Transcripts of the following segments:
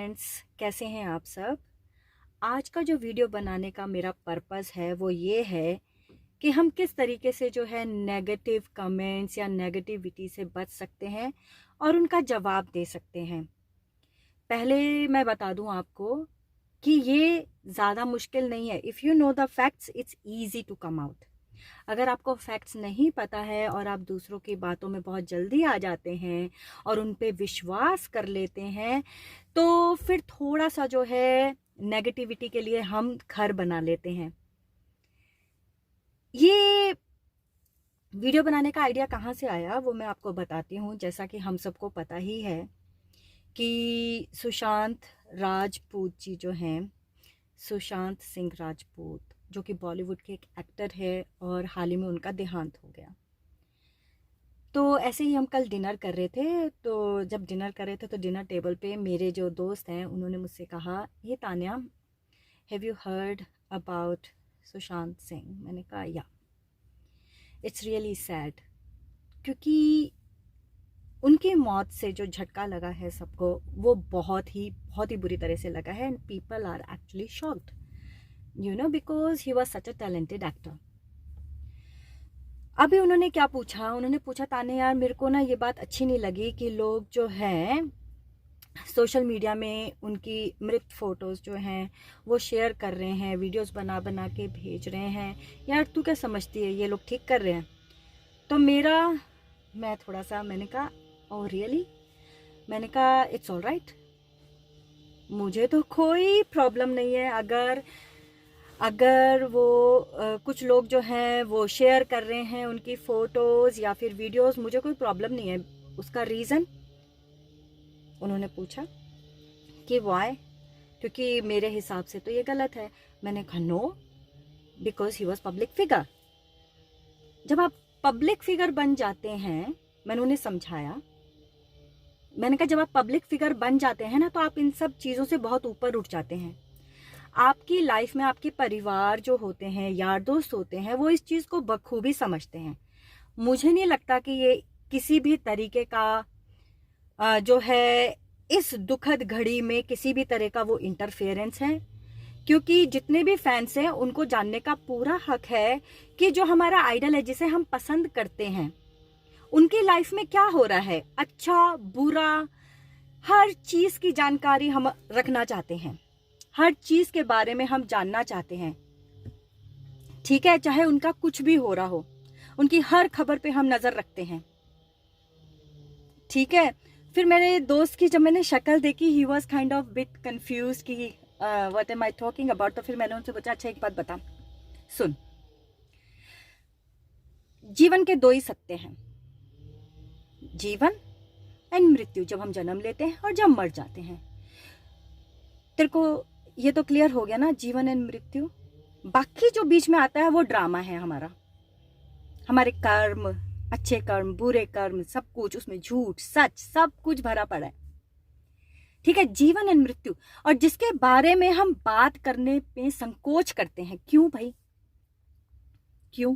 Friends, कैसे हैं आप सब। आज का जो वीडियो बनाने का मेरा पर्पस है वो ये है कि हम किस तरीके से जो है नेगेटिव कमेंट्स या नेगेटिविटी से बच सकते हैं और उनका जवाब दे सकते हैं। पहले मैं बता दूं आपको कि ये ज़्यादा मुश्किल नहीं है। If you know the facts it's easy to come out. अगर आपको फैक्ट्स नहीं पता है और आप दूसरों की बातों में बहुत जल्दी आ जाते हैं और उन पे विश्वास कर लेते हैं, तो फिर थोड़ा सा जो है नेगेटिविटी के लिए हम घर बना लेते हैं। ये वीडियो बनाने का आइडिया कहाँ से आया वो मैं आपको बताती हूँ। जैसा कि हम सबको पता ही है कि सुशांत राजपूत जी जो हैं, सुशांत सिंह राजपूत, जो कि बॉलीवुड के एक एक्टर है और हाल ही में उनका देहांत हो गया। तो ऐसे ही हम कल डिनर कर रहे थे, तो जब डिनर कर रहे थे तो डिनर टेबल पे मेरे जो दोस्त हैं उन्होंने मुझसे कहा, ये Tanya, have you heard about Sushant Singh? मैंने कहा या, इट्स रियली सैड, क्योंकि उनकी मौत से जो झटका लगा है सबको वो बहुत ही बुरी तरह से लगा है। And people are actually shocked, you know, because he was such a talented actor. अभी उन्होंने क्या पूछा, उन्होंने पूछा, ताने यार मेरे को ना ये बात अच्छी नहीं लगी कि लोग जो हैं सोशल मीडिया में उनकी मृत फोटोज़ जो हैं वो शेयर कर रहे हैं, वीडियोस बना बना के भेज रहे हैं। यार तू क्या समझती है, ये लोग ठीक कर रहे हैं? तो मैं थोड़ा सा, मैंने कहा ओह रियली? मैंने कहा इट्स ऑल राइट, मुझे तो कोई प्रॉब्लम नहीं है अगर वो कुछ लोग जो हैं वो शेयर कर रहे हैं उनकी फ़ोटोज़ या फिर वीडियोस, मुझे कोई प्रॉब्लम नहीं है। उसका रीज़न उन्होंने पूछा कि वाई, क्योंकि मेरे हिसाब से तो ये गलत है। मैंने कहा no, because he was public figure. जब आप पब्लिक फिगर बन जाते हैं, मैंने उन्हें समझाया, मैंने कहा जब आप पब्लिक फिगर बन जाते हैं ना तो आप इन सब चीज़ों से बहुत ऊपर उठ जाते हैं। आपकी लाइफ में आपके परिवार जो होते हैं, यार दोस्त होते हैं, वो इस चीज़ को बखूबी समझते हैं। मुझे नहीं लगता कि ये किसी भी तरीके का जो है इस दुखद घड़ी में किसी भी तरह का वो इंटरफेरेंस है, क्योंकि जितने भी फैंस हैं उनको जानने का पूरा हक है कि जो हमारा आइडल है, जिसे हम पसंद करते हैं, उनकी लाइफ में क्या हो रहा है, अच्छा बुरा, हर चीज़ की जानकारी हम रखना चाहते हैं, हर चीज़ के बारे में हम जानना चाहते हैं। ठीक है, चाहे उनका कुछ भी हो रहा हो, उनकी हर खबर पे हम नज़र रखते हैं। ठीक है, फिर मेरे दोस्त की जब मैंने शक्ल देखी, he was kind of bit confuse कि what am I talking about. तो फिर मैंने उनसे पूछा, अच्छा एक बात बता, सुन, जीवन के दो ही सत्य हैं, जीवन एंड मृत्यु। जब हम जन्म लेते हैं और जब मर जाते हैं, तेरे को ये तो क्लियर हो गया ना, जीवन एंड मृत्यु। बाकी जो बीच में आता है वो ड्रामा है हमारा, हमारे कर्म, अच्छे कर्म, बुरे कर्म, सब कुछ उसमें, झूठ सच सब कुछ भरा पड़ा है। ठीक है, जीवन एंड मृत्यु, और जिसके बारे में हम बात करने पे संकोच करते हैं। क्यों भाई, क्यों?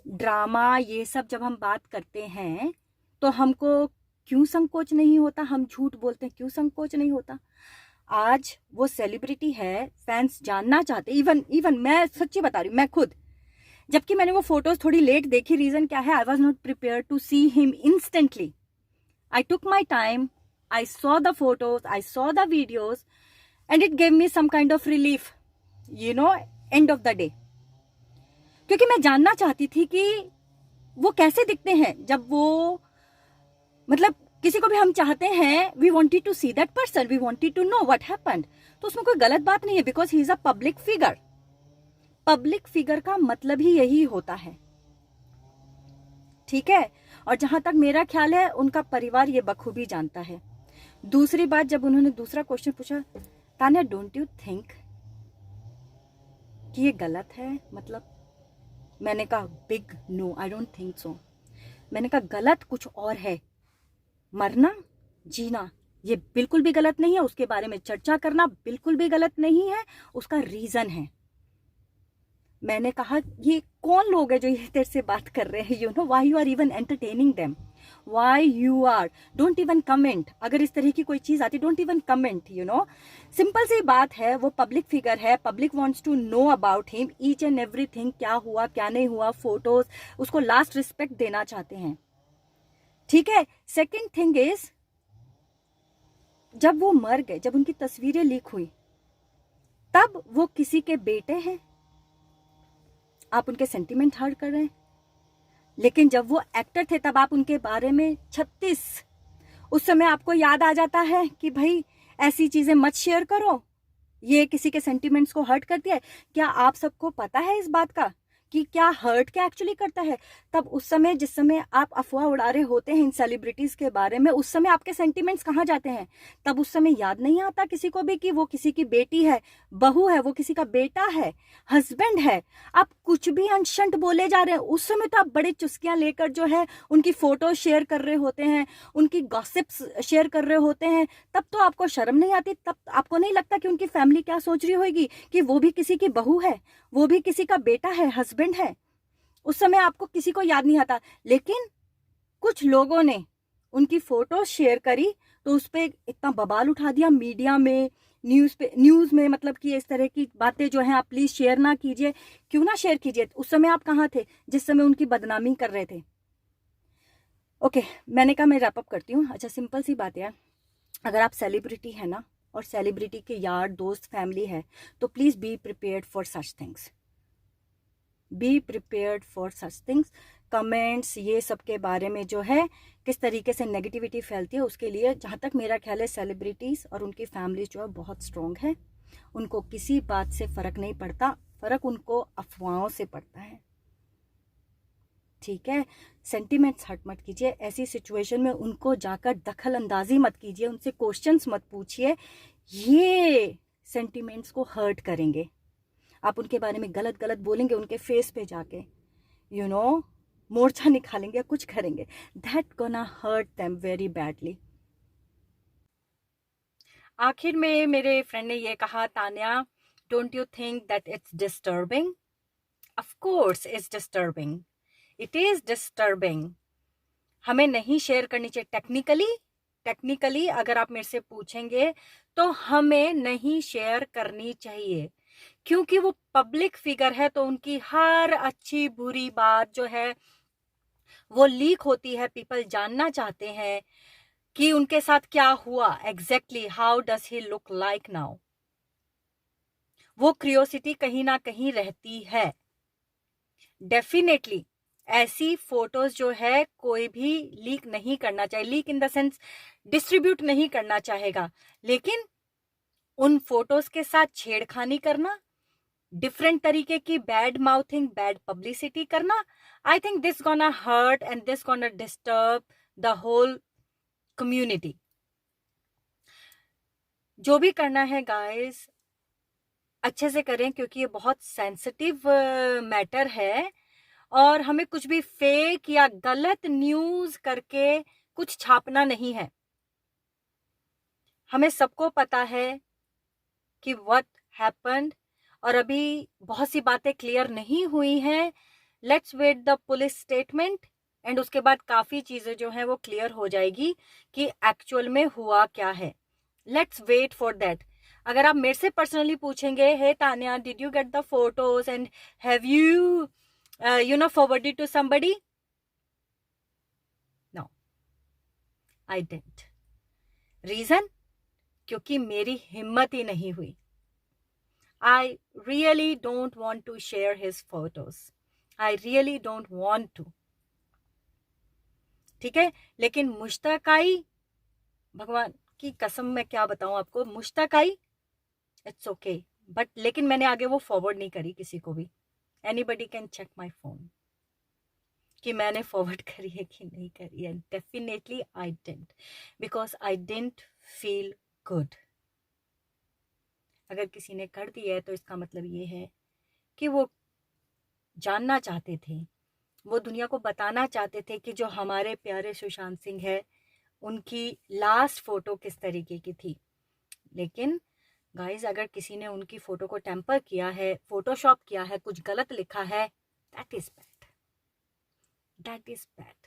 ड्रामा ये सब जब हम बात करते हैं तो हमको क्यों संकोच नहीं होता? हम झूठ बोलते हैं, क्यों संकोच नहीं होता? आज वो सेलिब्रिटी है, फैंस जानना चाहते, इवन मैं सच्ची बता रही हूँ, मैं खुद, जबकि मैंने वो फोटोज थोड़ी लेट देखी। रीजन क्या है? I was not prepare to see him instantly. I took my time, I saw the photos, I saw the videos, and it gave me some kind of relief, you know, end of the day. क्योंकि मैं जानना चाहती थी कि वो कैसे दिखते हैं जब वो, मतलब किसी को भी हम चाहते हैं, we wanted to see that person, we wanted to know what happened. तो उसमें कोई गलत बात नहीं है, because he is a public figure. Public figure का मतलब ही यही होता है। ठीक है, और जहां तक मेरा ख्याल है उनका परिवार ये बखूबी जानता है। दूसरी बात, जब उन्होंने दूसरा क्वेश्चन पूछा, तान्या डोंट यू थिंक कि ये गलत है? मतलब मैंने कहा big no, I don't think so. मैंने कहा गलत कुछ और है, मरना जीना ये बिल्कुल भी गलत नहीं है, उसके बारे में चर्चा करना बिल्कुल भी गलत नहीं है, उसका रीजन है। मैंने कहा ये कौन लोग है जो ये तेरे से बात कर रहे हैं, you know, why you are even entertaining them? Why you are, don't even comment. अगर इस तरह की कोई चीज आती, don't even comment, you know. Simple सी बात है, वो पब्लिक फिगर है, public wants to know about him each and everything, क्या हुआ क्या नहीं हुआ, फोटोज, उसको लास्ट रिस्पेक्ट देना चाहते हैं, ठीक है। सेकेंड थिंग इज, जब वो मर गए, जब उनकी तस्वीरें लीक हुई, तब वो किसी के बेटे हैं, आप उनके सेंटिमेंट हर्ट कर रहे हैं। लेकिन जब वो एक्टर थे तब आप उनके बारे में 36, उस समय आपको याद आ जाता है कि भाई ऐसी चीजें मत शेयर करो, ये किसी के सेंटिमेंट्स को हर्ट करती है। क्या आप सबको पता है इस बात का कि क्या हर्ट क्या एक्चुअली करता है? तब उस समय, जिस समय आप अफवाह उड़ा रहे होते हैं इन सेलिब्रिटीज के बारे में, उस समय आपके सेंटिमेंट्स कहाँ जाते हैं? तब उस समय याद नहीं आता किसी को भी कि वो किसी की बेटी है, बहू है, वो किसी का बेटा है, हस्बैंड है। आप कुछ भी अनशंट बोले जा रहे हैं। उस समय तो आप बड़े चुस्कियां लेकर जो है उनकी फोटो शेयर कर रहे होते हैं, उनकी गॉसिप्स शेयर कर रहे होते हैं। तब तो आपको शर्म नहीं आती? तब आपको नहीं लगता कि उनकी फैमिली क्या सोच रही होगी कि वो भी किसी की बहू है, वो भी किसी का बेटा है, हस्बैंड है? उस समय आपको किसी को याद नहीं आता। लेकिन कुछ लोगों ने उनकी फोटो शेयर करी तो उस पर इतना बवाल उठा दिया मीडिया में, न्यूज में, मतलब कि इस तरह की बातें जो हैं आप प्लीज शेयर ना कीजिए। क्यों ना शेयर कीजिए? उस समय आप कहाँ थे जिस समय उनकी बदनामी कर रहे थे? ओके, मैंने कहा मैं रैप अप करती हूँ। अच्छा, सिंपल सी बात है, अगर आप सेलिब्रिटी है ना, और सेलिब्रिटी के यार दोस्त फैमिली है, तो please be prepared for such things, be prepared for such things. Comments ये सब के बारे में जो है किस तरीके से नेगेटिविटी फैलती है, उसके लिए जहाँ तक मेरा ख्याल है सेलिब्रिटीज और उनकी फैमिली जो है बहुत स्ट्रांग है। उनको किसी बात से फर्क नहीं पड़ता, फर्क उनको अफवाहों से पड़ता है, ठीक है। सेंटिमेंट्स हर्ट मत कीजिए, ऐसी सिचुएशन में उनको जाकर दखल अंदाजी मत कीजिए, उनसे क्वेश्चंस मत पूछिए, ये सेंटिमेंट्स को हर्ट करेंगे। आप उनके बारे में गलत गलत बोलेंगे उनके फेस पे जाके, यू नो, मोर्चा निकालेंगे, कुछ करेंगे, that gonna hurt them very badly. आखिर में मेरे फ्रेंड ने ये कहा, Tanya, don't you think that it's disturbing? Of course it's disturbing, it is disturbing. हमें नहीं शेयर करनी चाहिए। टेक्निकली अगर आप मेरे से पूछेंगे तो हमें नहीं शेयर करनी चाहिए, क्योंकि वो पब्लिक फिगर है, तो उनकी हर अच्छी बुरी बात जो है वो लीक होती है। पीपल जानना चाहते हैं कि उनके साथ क्या हुआ exactly, how does he look like now. वो क्यूरियोसिटी कहीं ना कहीं रहती है। डेफिनेटली ऐसी फोटोज जो है कोई भी लीक नहीं करना चाहिए, leak in the sense distribute नहीं करना चाहेगा। लेकिन उन फोटोज के साथ छेड़खानी करना, डिफरेंट तरीके की बैड माउथिंग, बैड पब्लिसिटी करना, I think this gonna hurt and this gonna disturb the whole community. जो भी करना है गाइस अच्छे से करें, क्योंकि ये बहुत सेंसिटिव मैटर है और हमें कुछ भी फेक या गलत न्यूज करके कुछ छापना नहीं है। हमें सबको पता है कि व्हाट हैपेंड, और अभी बहुत सी बातें क्लियर नहीं हुई हैं। Let's wait the police statement and उसके बाद काफी चीजें जो हैं वो क्लियर हो जाएगी कि एक्चुअल में हुआ क्या है। Let's wait for that. अगर आप मेरे से पर्सनली पूछेंगे, hey Tanya, did you get the photos and have you forwarded to somebody? No, I didn't. Reason? क्योंकि मेरी हिम्मत ही नहीं हुई। I really don't want to share his photos. I really don't want to. ठीक है, लेकिन मुश्ताक आई, भगवान की कसम मैं क्या बताऊं आपको, मुश्ताक आई, इट्स ओके, बट लेकिन मैंने आगे वो फॉरवर्ड नहीं करी किसी को भी। Anybody can check my phone कि मैंने फॉरवर्ड करी है कि नहीं करी है। Definitely I didn't, because I didn't feel good. अगर किसी ने कर दिया है तो इसका मतलब ये है कि वो जानना चाहते थे, वो दुनिया को बताना चाहते थे कि जो हमारे प्यारे सुशांत सिंह है उनकी लास्ट फोटो किस तरीके की थी। लेकिन गाइज, अगर किसी ने उनकी फोटो को टेम्पर किया है, फोटोशॉप किया है, कुछ गलत लिखा है, that is bad, that is bad.